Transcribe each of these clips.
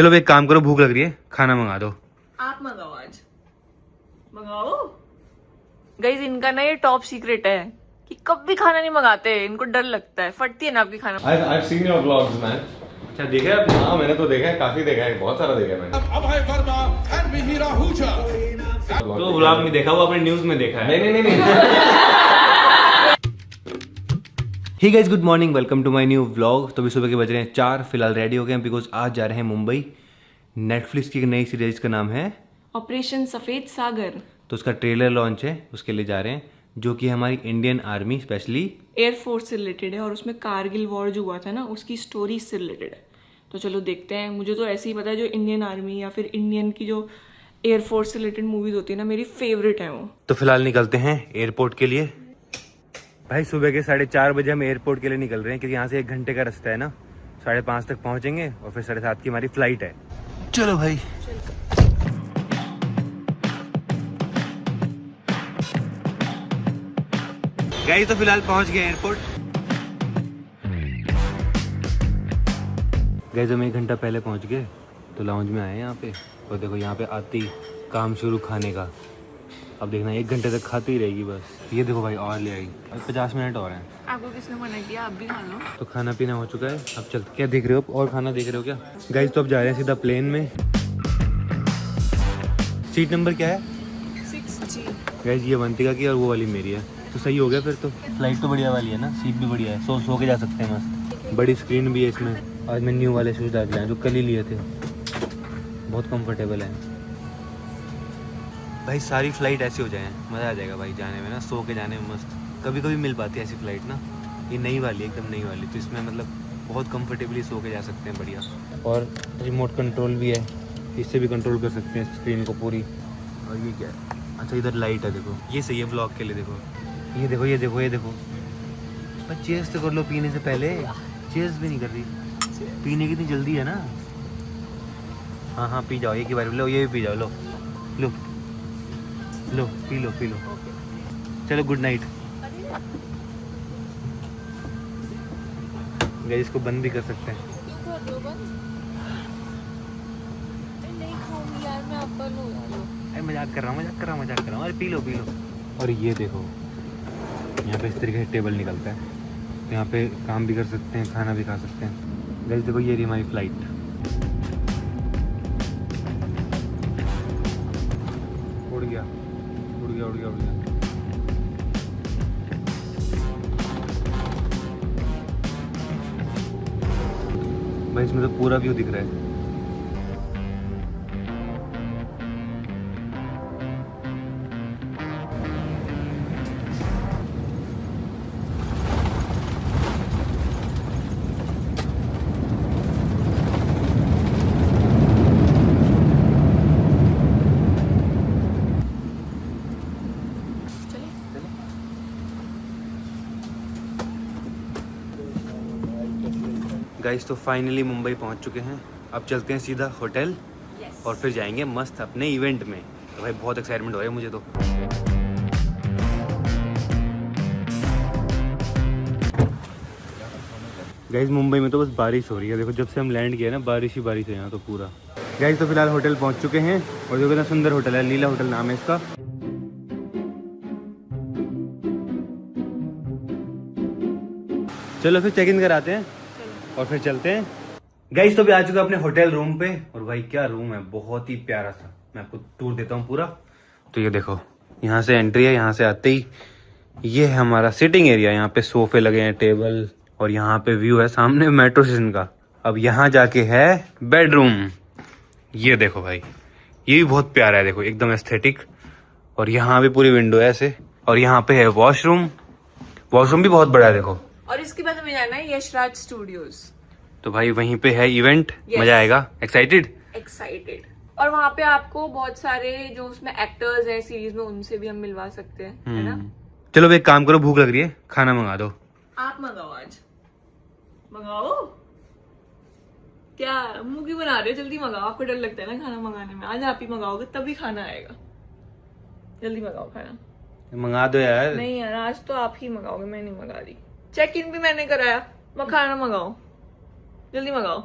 चलो एक काम करो, भूख लग रही है, खाना मंगा दो। आप मंगाओ, आज मंगाओ। गाइस इनका ना ये टॉप सीक्रेट है कि कभी खाना नहीं मंगाते, इनको डर लगता है, फटती है ना आपकी खाना। I've seen your vlogs, man. अच्छा देखा है आपने? हाँ मैंने तो देखा है, काफी देखा है, बहुत सारा देखा है मैंने। Abhay Verma and Mihira Huja. तो व्लॉग में देखा, वो आपने न्यूज में देखा है। नहीं। Hey guys, good morning, welcome to my new vlog. तो अभी सुबह के बज रहे हैं 4, फिलहाल रेडी हो गए हैं बिकॉज आज जा रहे हैं मुंबई। नेटफ्लिक्स की एक नई सीरीज का नाम है ऑपरेशन सफेद सागर। तो उसका ट्रेलर लॉन्च है, उसके लिए जा रहे हैं, जो कि हमारी इंडियन आर्मी स्पेशली एयरफोर्स से रिलेटेड है और उसमें कारगिल वॉर जो हुआ था ना उसकी स्टोरी से रिलेटेड है। तो चलो देखते हैं। मुझे तो ऐसे ही पता है, जो इंडियन आर्मी या फिर इंडियन की जो एयरफोर्स से रिलेटेड मूवीज होती है ना, मेरी फेवरेट है वो। तो फिलहाल निकलते हैं एयरपोर्ट के लिए। भाई सुबह के 4:30 बजे हम एयरपोर्ट के लिए निकल रहे हैं, क्योंकि यहाँ से 1 घंटे का रास्ता है ना। 5:30 तक पहुंचेंगे और फिर 7:30 की हमारी फ्लाइट है। चलो भाई। गाइस तो फिलहाल पहुंच गए एयरपोर्ट। गाइस हम 1 घंटा पहले पहुंच गए, तो लाउंज में आए यहाँ पे। और देखो यहाँ पे आते ही काम शुरू खाने का। अब देखना 1 घंटे तक खाती ही रहेगी बस। ये देखो भाई और ले आई, अब 50 मिनट और हैं। आपको किसने मना किया? आप भी खा लो। तो खाना पीना हो चुका है, अब चल। क्या देख रहे हो? और खाना देख रहे हो क्या? गाइस तो अब जा रहे हैं सीधा प्लेन में। सीट नंबर क्या है? 6G। गाइस ये अवंतिका की और वो वाली मेरी है, तो सही हो गया फिर तो। फ्लाइट तो बढ़िया वाली है ना, सीट भी बढ़िया है, सो के जा सकते हैं मस्त। बड़ी स्क्रीन भी है इसमें। आज मैं न्यू वाले शूज़ डाल के आया जो कल ही लिए थे, बहुत कंफर्टेबल है भाई। सारी फ्लाइट ऐसी हो जाए, मज़ा आ जाएगा भाई जाने में ना, सो के जाने में मस्त। कभी कभी मिल पाती है ऐसी फ्लाइट ना। ये नई वाली है, एकदम नई वाली, तो इसमें मतलब बहुत कंफर्टेबली सो के जा सकते हैं, बढ़िया। और रिमोट कंट्रोल भी है, इससे भी कंट्रोल कर सकते हैं स्क्रीन को पूरी। और ये क्या है? अच्छा इधर लाइट है, देखो ये सही है ब्लॉग के लिए। देखो ये देखो ये देखो ये देखो। पर चेयर्स तो कर लो पीने से पहले, चेयर्स भी नहीं कर रही। पीने की इतनी जल्दी है ना। हाँ हाँ पी जाओ, एक ही बार लो, ये भी पी जाओ। लो लो लो, पी लो पी लो। चलो गुड नाइट। गाइस इसको बंद भी कर सकते हैं। अरे मजाक कर रहा हूँ। अरे पी लो। और ये देखो यहाँ पे इस तरीके से टेबल निकलता है, तो यहाँ पे काम भी कर सकते हैं, खाना भी खा सकते हैं। गाइस देखो ये रही हमारी फ्लाइट। उड़ गया। भाई इसमें तो पूरा व्यू दिख रहा है। गाइस तो फाइनली मुंबई पहुंच चुके हैं। अब चलते हैं सीधा होटल और फिर जाएंगे मस्त अपने इवेंट में। तो भाई बहुत एक्साइटमेंट हो रहा है मुझे तो। गाइस मुंबई में तो बस बारिश हो रही है, देखो जब से हम लैंड किया ना बारिश ही बारिश है यहाँ तो पूरा। गाइस तो फिलहाल होटल पहुंच चुके हैं, और जो कितना सुंदर होटल है, लीला होटल नाम है इसका। चलो फिर चेक इन कराते हैं और फिर चलते हैं। गाइस तो भी आ चुका अपने होटल रूम पे, और भाई क्या रूम है, बहुत ही प्यारा सा। मैं आपको टूर देता हूँ पूरा। तो ये देखो यहाँ से एंट्री है, यहाँ से आते ही ये है हमारा सिटिंग एरिया। यहाँ पे सोफे लगे हैं, टेबल, और यहाँ पे व्यू है सामने मेट्रो स्टेशन का। अब यहाँ जाके है बेडरूम। ये देखो भाई, ये भी बहुत प्यारा है, देखो एकदम एस्थेटिक। और यहाँ भी पूरी विंडो है ऐसे। और यहाँ पे है वॉशरूम भी बहुत बड़ा है देखो। और इसके बाद हमें जाना है यशराज स्टूडियोज। तो भाई वहीं पे है इवेंट। मजा आएगा। एक्साइटेड। और वहाँ पे आपको बहुत सारे जो उसमें एक्टर्स हैं सीरीज में, उनसे भी हम मिलवा सकते हैं, है ना। चलो अब एक काम करो, भूख लग रही है, खाना मंगा दो। आप मंगाओ, आज मंगाओ। क्या मुंह क्यों बना रहे हो? जल्दी मंगाओ। आपको डर लगता है ना खाना मंगाने में, आज आप ही मंगाओगे तभी खाना आएगा। जल्दी मंगाओ खाना। मंगा दो यार। नहीं यार, आज तो आप ही मंगाओगे, मैं नहीं मंगा रही। चेक इन भी मैंने कराया, खाना मंगाओ, जल्दी मंगाओ।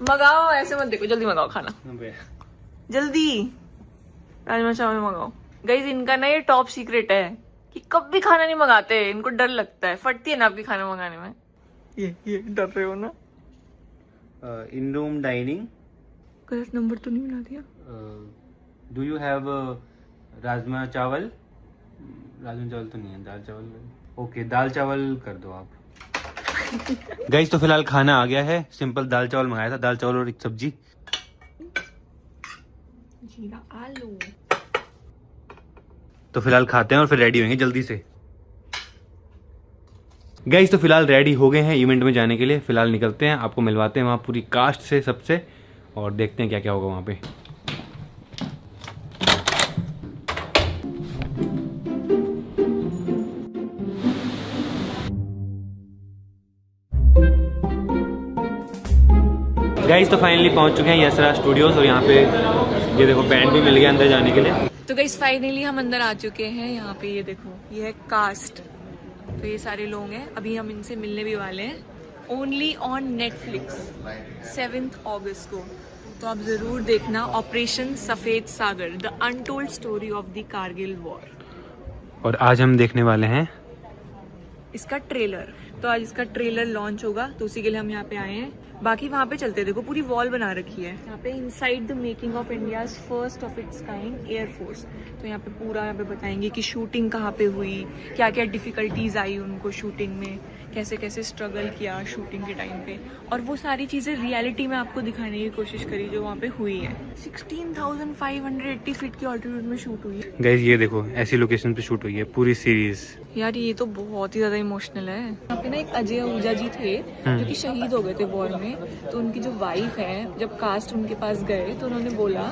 मंगाओ, ऐसे मत देखो, जल्दी मंगाओ खाना, जल्दी राजमा चावल मंगाओ। गाइस इनका ना ये टॉप सीक्रेट है कि कभी भी खाना नहीं मंगाते, इनको डर लगता है, फटती है ना आपकी खाना मंगाने में। ये डर रहे हो ना? इन रूम डाइनिंग, गलत नंबर तो नहीं बना दिया? डू यू हैव राजमा चावल? राजमा चावल तो नहीं है, दाल चावल। ओके दाल चावल कर दो आप। गाइस तो फिलहाल खाना आ गया है, सिंपल दाल चावल मंगाया था, दाल चावल और एक सब्जी। जीरा आलू। तो फिलहाल खाते हैं और फिर रेडी होंगे जल्दी से। गाइस तो फिलहाल रेडी हो गए हैं इवेंट में जाने के लिए, फिलहाल निकलते हैं, आपको मिलवाते हैं वहाँ पूरी कास्ट से सबसे, और देखते हैं क्या क्या होगा वहाँ पे। गाइस तो फाइनली पहुँच चुके हैं यशराज स्टूडियोज, और यहाँ पे ये देखो बैंड भी मिल गया अंदर जाने के लिए। तो गाइस फाइनली हम अंदर आ चुके हैं। यहाँ पे ये देखो, ये है कास्ट, तो ये सारे लोग हैं, अभी हम इनसे मिलने भी वाले हैं। ओनली ऑन नेटफ्लिक्स 7 अगस्त को, तो आप जरूर देखना operation Safed Sagar, the untold story of the Kargil war. और आज हम देखने वाले हैं इसका ट्रेलर, तो आज इसका ट्रेलर लॉन्च होगा, तो उसी के लिए हम यहाँ पे आए हैं। बाकी वहाँ पे चलते, देखो पूरी वॉल बना रखी है यहाँ पे, inside the making of India's first of its kind air force. तो यहाँ पे पूरा यहाँ पे बताएंगे कि शूटिंग कहाँ पे हुई, क्या क्या डिफिकल्टीज आई उनको शूटिंग में, कैसे कैसे स्ट्रगल किया शूटिंग के टाइम पे, और वो सारी चीज़ें रियलिटी में आपको दिखाने की कोशिश करी जो वहाँ पे हुई है। 16,580 फीट की ऑल्टीट्यूड में शूट हुई है। गाइस ये देखो ऐसी लोकेशन पे शूट हुई है पूरी सीरीज। यार ये तो बहुत ही ज्यादा इमोशनल है। यहाँ पे ना एक अजय आहूजा जी थे जो कि शहीद हो गए थे वॉर में, तो उनकी जो वाइफ है, जब कास्ट उनके पास गए तो उन्होंने बोला,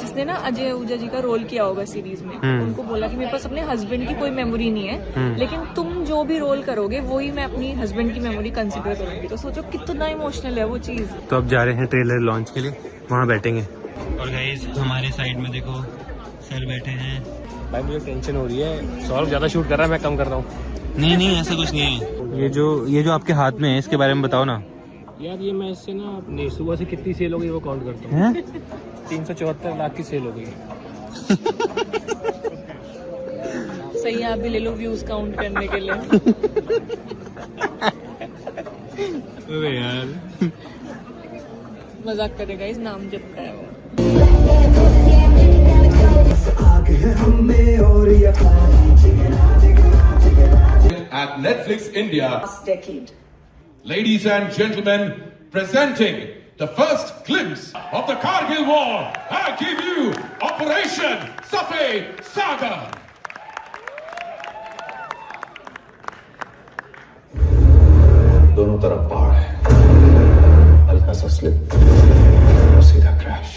जिसने ना अजय आहूजा जी का रोल किया होगा सीरीज में, उनको बोला कि मेरे पास अपने हस्बैंड की कोई मेमोरी नहीं है, लेकिन तुम जो भी रोल करोगे वही मैं अपनी हस्बैंड की मेमोरी कंसिडर करूंगी। तो सोचो कितना इमोशनल है वो चीज। तो अब जा रहे हैं ट्रेलर लॉन्च के लिए, वहाँ बैठेंगे। और गाइस हमारे साइड में देखो सर बैठे हैं। भाई मुझे टेंशन हो रही है, सौरभ ज्यादा शूट कर रहा है, मैं कम कर रहा हूँ। नहीं ऐसा कुछ नहीं है। ये जो आपके हाथ में है इसके बारे में बताओ ना। यार ये मैं इससे ना अपनी सुबह से कितनी सेल हो गई वो काउंट करता हूँ। 374 लाख की सेल हो गई। सही, आप भी ले लो व्यूज काउंट करने के लिए। अबे यार मजाक करेगा, इस नाम जब का है वो। At Netflix India, last decade. ladies and gentlemen, presenting the first glimpse of the Kargil War, I give you Operation Safed Saga. दोनों तरफ पहाड़ है, हल्का सा स्लिप और सीधा क्रैश।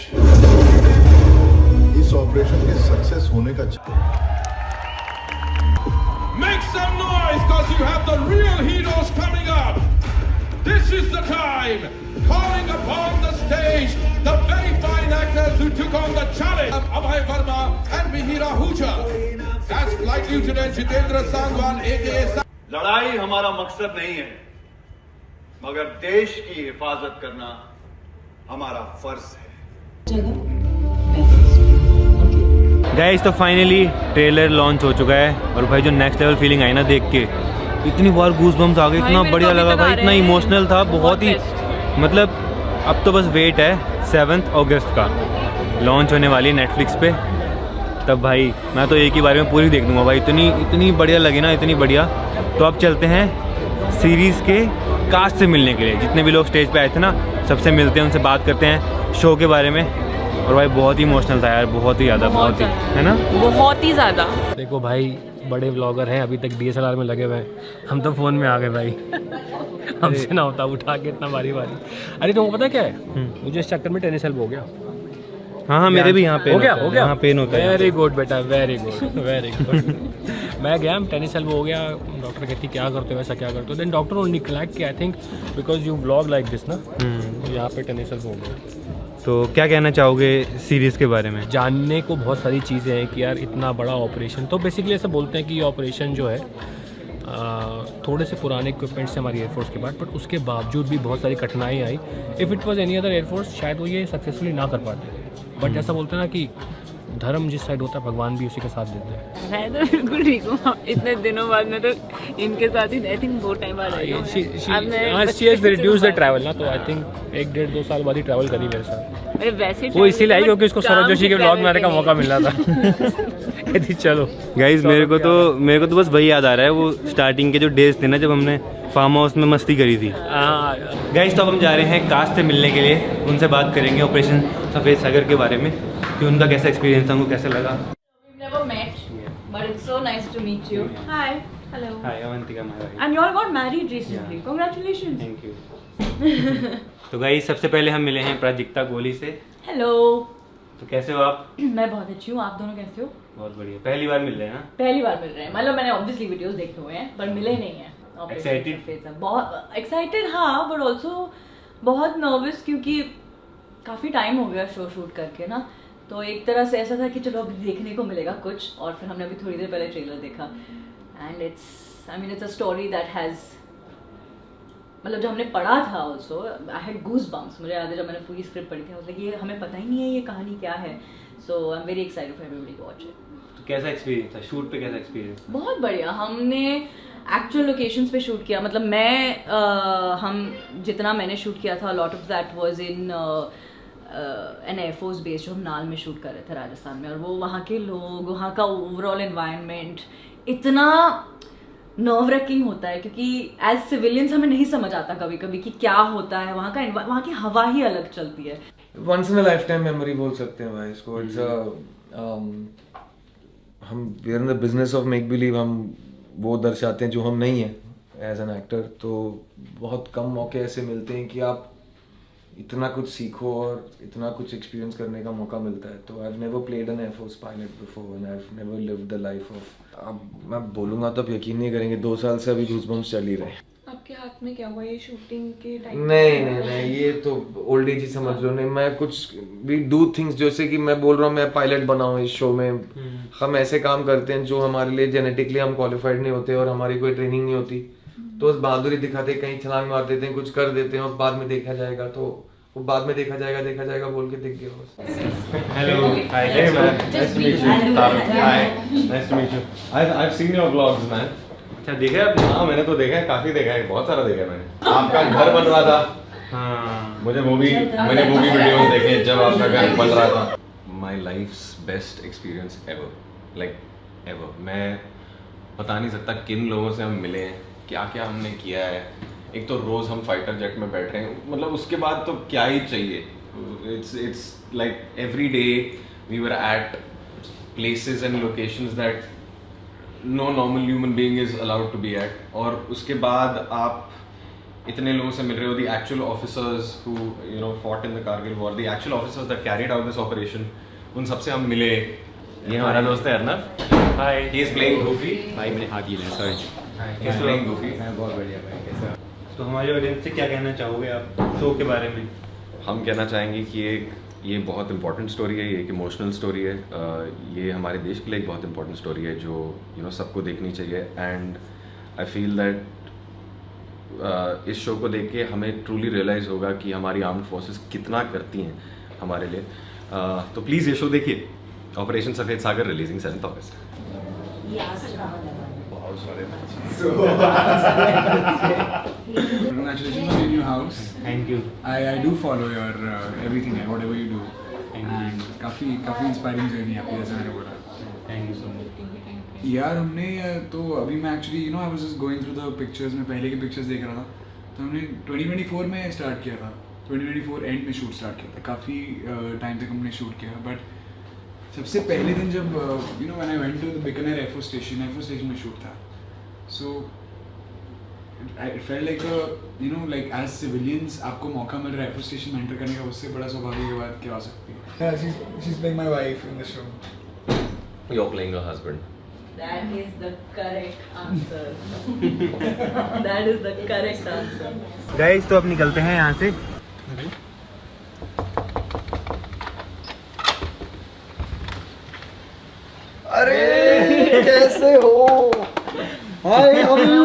इस ऑपरेशन के सक्सेस होने का Make some noise because you have the real heroes coming up. This is the time, calling upon the stage the very fine actors who took on the challenge of Abhay Verma and Mihir Ahuja. As Flight Lieutenant Jitendra Sangwan aka लड़ाई हमारा मकसद नहीं है, मगर देश की हिफाजत करना हमारा फर्ज है। गाइस तो फाइनली ट्रेलर लॉन्च हो चुका है, और भाई जो नेक्स्ट लेवल फीलिंग आई ना देख के, इतनी बार गूज बम्स आ गए, इतना बढ़िया लगा भाई, इतना इमोशनल था, बहुत ही मतलब। अब तो बस वेट है 7 अगस्त का लॉन्च होने वाली नेटफ्लिक्स पे, तब भाई मैं तो एक ही बारे में पूरी देख दूंगा भाई, इतनी बढ़िया लगी ना, इतनी बढ़िया। तो अब चलते हैं सीरीज़ के कास्ट से मिलने के लिए, जितने भी लोग स्टेज पे आए थे ना सबसे मिलते हैं, उनसे बात करते हैं शो के बारे में। और भाई बहुत ही इमोशनल था यार, बहुत ही ज़्यादा, बहुत ही, है ना, बहुत ही ज़्यादा। देखो भाई बड़े व्लॉगर हैं, अभी तक DSLR में लगे हुए हैं, हम तो फ़ोन में आ गए भाई। हमसे ना होता उठा के इतना बारी। अरे तुमको पता क्या है, मुझे इस चक्कर में टेनिस एल्बो हो गया। हाँ मेरे भी यहाँ पे हो गया यहाँ पेन होता है। वेरी गुड बेटा, वेरी गुड। मैं गया, टेनिस एल्बो हो गया, डॉक्टर कहती क्या करते हो, वैसा क्या करते हो, देन डॉक्टर ओनली क्लैक कि I think because you blog like this ना, यहाँ पे टेनिस एल्बो हो गया। तो क्या कहना चाहोगे सीरीज़ के बारे में? जानने को बहुत सारी चीज़ें हैं कि यार इतना बड़ा ऑपरेशन, तो बेसिकली ऐसा बोलते हैं कि ये ऑपरेशन जो है थोड़े से पुराने इक्विपमेंट से हमारी एयरफोर्स के बाद, बट उसके बावजूद भी बहुत सारी कठिनाई आई। If it was any other air force शायद वो ये सक्सेसफुली ना कर पाते, बट जैसा बोलते हैं ना कि धर्म जिस साइड होता है भगवान भी उसी का साथ देते हैं। मैं तो बिल्कुल ठीक हूँ, इतने दिनों बाद मैं तो इनके साथ ही आई थिंक बहुत टाइम बाद आई हूँ। She has reduced the travel ना, तो आई थिंक 1-1.5-2 साल बाद ही ट्रैवल करी मेरे साथ। अरे वैसे वो इसीलिए आई क्योंकि उसको सौरभ जोशी के ब्लॉग में आने का मौका मिल रहा था। कहती चलो गाइज मेरे को तो बस वही याद आ रहा है, वो स्टार्टिंग के जो डेज थे ना जब हमने फार्म हाउस में मस्ती करी थी। गाइज तो अब हम जा रहे हैं कास्ट से मिलने के लिए, उनसे बात करेंगे ऑपरेशन सफ़ेद सागर के बारे में कि उनका कैसा एक्सपीरियंस था, उनको कैसा लगा। We've never met, but it's so nice to meet you. Hi. Hello. Hi, Avantika, my wife. And you all got married recently. Yeah. Congratulations. Thank you. तो गाइज सबसे पहले हम मिले हैं प्राजक्ता कोहली से। Hello. तो कैसे हो आप? मैं बहुत अच्छी हूँ, आप दोनों कैसे हो? बहुत बढ़िया, पहली बार मिल रहे हैं ना? पहली बार मिल रहे हैं, मतलब मैंने ऑब्वियसली वीडियोस देखे हुए हैं पर मिले नहीं हैं। Excited? बहुत एक्साइटेड हाँ, बट ऑल्सो बहुत नर्वस क्योंकि काफ़ी टाइम हो गया शो शूट करके ना, तो एक तरह से ऐसा था कि चलो अभी देखने को मिलेगा कुछ, और फिर हमने अभी थोड़ी देर पहले ट्रेलर देखा and it's a story that has, मतलब जब हमने पढ़ा था also I had goose bumps. मुझे याद है जब मैंने पूरी स्क्रिप्ट पढ़ी थी, मतलब ये हमें पता ही नहीं है ये कहानी क्या है, so I am very excited for everybody to watch it. तो कैसा एक्सपीरियंस था शूट पे, कैसा एक्सपीरियंस? बहुत बढ़िया, हमने एक्चुअल लोकेशंस पे शूट किया, मतलब हम जितना मैंने शूट किया था lot of that was in an air force base जो हम नाल में शूट कर रहे थे राजस्थान में, और वो वहाँ के लोग, वहाँ का ओवरऑल एनवायरनमेंट इतना नर्व रैकिंग होता है क्योंकि एज सिविलियंस हमें नहीं समझ आता कभी कभी कि क्या होता है, वहाँ की हवा ही अलग चलती है। Once in a lifetime memory बोल सकते हैं भाई इसको। इट्स हम we are in the business of make believe, हम वो दर्शाते हैं जो हम नहीं हैं एज एन एक्टर, तो बहुत कम मौके ऐसे मिलते हैं कि आप इतना कुछ सीखो और इतना कुछ एक्सपीरियंस करने का मौका मिलता है। तो I have never played an air force pilot before and I have never lived the life of, अब मैं बोलूँगा तो आप यकीन नहीं करेंगे 2 साल से अभी गूज़बम्प्स चल ही रहे हैं। आपके हाथ में क्या हुआ ये शूटिंग के टाइम? नहीं, ये तो ओल्ड एज ही समझ लो। नहीं, मैं कुछ वी डू थिंग्स, जैसे कि मैं बोल रहा हूँ मैं पायलट बना हूँ इस शो में, हम ऐसे काम करते हैं जो हमारे लिए जेनेटिकली हम क्वालिफाइड नहीं होते और हमारी कोई ट्रेनिंग नहीं होती, तो उस बहादुरी दिखाते, कहीं छलांग मार देते हैं, कुछ कर देते हैं और बाद में देखा जाएगा, तो वो बाद में देखा जाएगा बोल के दिख गया बस। Hello. Hi. Hey man. Nice to meet you. Hi. Nice to meet you. I've seen your vlogs, man. अच्छा देखा है आपने? हाँ मैंने तो देखा है, काफी देखा है, बहुत सारा देखा है मैंने। आपका घर बन रहा था। हाँ। मैंने मूवी वीडियोस देखे जब आपका घर बन रहा था। My life's best experience ever, like ever. मैं बता नहीं सकता किन लोगों से हम मिले हैं, क्या क्या हमने किया है। एक तो रोज हम फाइटर जेट में बैठ रहे हैं, मतलब उसके बाद तो क्या ही चाहिए। It's like every day we were at places and locations that no normal human being is allowed to be at. और उसके बाद आप इतने लोगों से मिल रहे हो, the actual officers who fought in the Kargil war, the actual officers that carried out this operation, उन सबसे हम मिले। ये हमारा दोस्त है Arnab. Hi. He is playing Goofy. भाई मैंने हाथ ही लिया, sorry. He is playing Goofy. मैं बहुत बढ़िया भाई, कैसा? तो हमारे ऑडियंस से क्या कहना चाहोगे आप शो के बारे में? हम कहना चाहेंगे कि ये बहुत इंपॉर्टेंट स्टोरी है, ये एक इमोशनल स्टोरी है, ये हमारे देश के लिए एक बहुत इंपॉर्टेंट स्टोरी है जो सबको देखनी चाहिए। एंड आई फील दैट इस शो को देख के हमें ट्रूली रियलाइज़ होगा कि हमारी आर्म्ड फोर्सेस कितना करती हैं हमारे लिए। तो प्लीज़ ये शो देखिए, operation Safed Sagar, releasing 7 August. Congratulations on your new house. Thank you. I do follow your everything, whatever you do. And काफ़ी इंस्पायरिंग जर्नी आपकी, जैसे मैंने बोला। Thank you so much. यार हमने तो अभी मैं actually I was just going through the pictures, में पहले के पिक्चर्स देख रहा था, तो हमने 2024 में स्टार्ट किया था, 2024 एंड में शूट स्टार्ट किया था। काफ़ी टाइम तक हमने शूट किया, बट सबसे पहले दिन जब when I went to the Bikaner air force station में शूट था, so it felt like as civilians आपको मौका मिल रहा है एयरफोर्स स्टेशन में एंटर करने का, उससे बड़ा सौभाग्य की बात क्या हो सकती है। She is playing my wife in the show. You're playing her husband. That is the correct answer. That is the correct answer. Guys तो अब निकलते हैं यहाँ से। अरे कैसे हो? हाय, हाउ आर यू?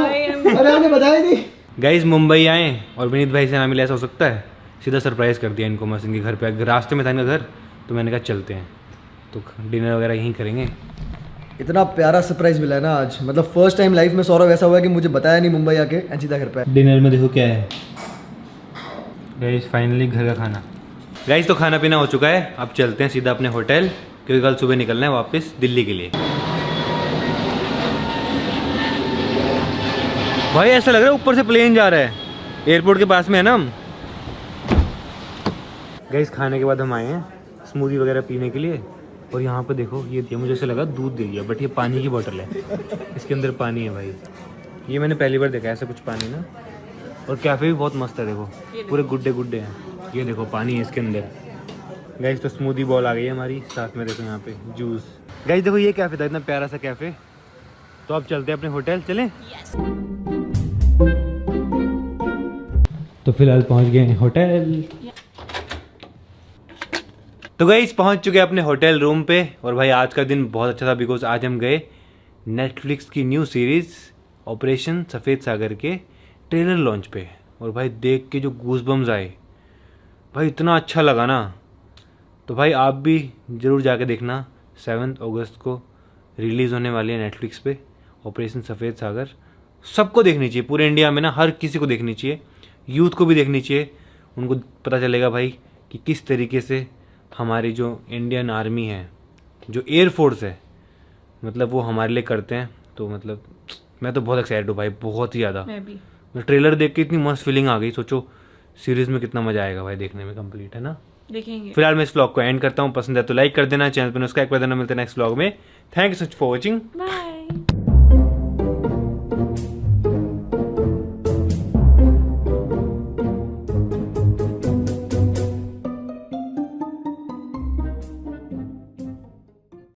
अरे हमने बताया नहीं। गाइज मुंबई आए और विनीत भाई से ना मिले, ऐसा हो सकता है? सीधा सरप्राइज़ कर दिया इनको मस्त इनके घर पे। रास्ते में था इनका घर, तो मैंने कहा चलते हैं, तो डिनर वगैरह यहीं करेंगे। इतना प्यारा सरप्राइज मिला है ना आज, मतलब फर्स्ट टाइम लाइफ में सौरभ ऐसा हुआ कि मुझे बताया नहीं मुंबई आके एंड सीधा घर पे। डिनर में देखो क्या है गाइज, फाइनली घर का खाना। गाइज तो खाना पीना हो चुका है, अब चलते हैं सीधा अपने होटल, क्योंकि कल सुबह निकलना है वापस दिल्ली के लिए। भाई ऐसा लग रहा है ऊपर से प्लेन जा रहा है, एयरपोर्ट के पास में है ना हम। गाइस खाने के बाद हम आए हैं स्मूदी वगैरह पीने के लिए, और यहाँ पे देखो ये दिया, मुझे ऐसा लगा दूध दे दिया, बट ये पानी की बोतल है, इसके अंदर पानी है भाई। ये मैंने पहली बार देखा ऐसा कुछ पानी ना। और कैफ़े भी बहुत मस्त है, देखो पूरे गुड्डे गुड्डे हैं। ये देखो पानी है इसके अंदर। गाइस तो स्मूदी बॉल आ गई है हमारी, साथ में देखो यहाँ पे जूस। गाइस देखो ये कैफ़े था, इतना प्यारा सा कैफ़े। तो अब चलते हैं अपने होटल, चलें? तो फिलहाल पहुंच गए होटल। तो गाइस पहुंच चुके हैं अपने होटल रूम पे। और भाई आज का दिन बहुत अच्छा था, बिकॉज आज हम गए नेटफ्लिक्स की न्यू सीरीज़ ऑपरेशन सफ़ेद सागर के ट्रेलर लॉन्च पे। और भाई देख के जो गूज़बम्स आए भाई, इतना अच्छा लगा ना। तो भाई आप भी ज़रूर जाके देखना, 7 अगस्त को रिलीज़ होने वाली है नेटफ्लिक्स पे ऑपरेशन सफ़ेद सागर। सबको देखनी चाहिए, पूरे इंडिया में ना हर किसी को देखनी चाहिए, यूथ को भी देखनी चाहिए। उनको पता चलेगा भाई कि किस तरीके से हमारी जो इंडियन आर्मी है, जो एयरफोर्स है, मतलब वो हमारे लिए करते हैं। तो मतलब मैं तो बहुत एक्साइटेड हूँ भाई, बहुत ही ज़्यादा। मैं भी। ट्रेलर देख के इतनी मस्त फीलिंग आ गई, सोचो सीरीज़ में कितना मज़ा आएगा भाई देखने में, कंप्लीट है ना। देखेंगे। फिलहाल मैं इस व्लॉग को एंड करता हूँ, पसंद है तो लाइक कर देना, चैनल पर सब्सक्राइब कर देना। मिलते हैं नेक्स्ट व्लॉग में। Thank you so much for watching. Bye.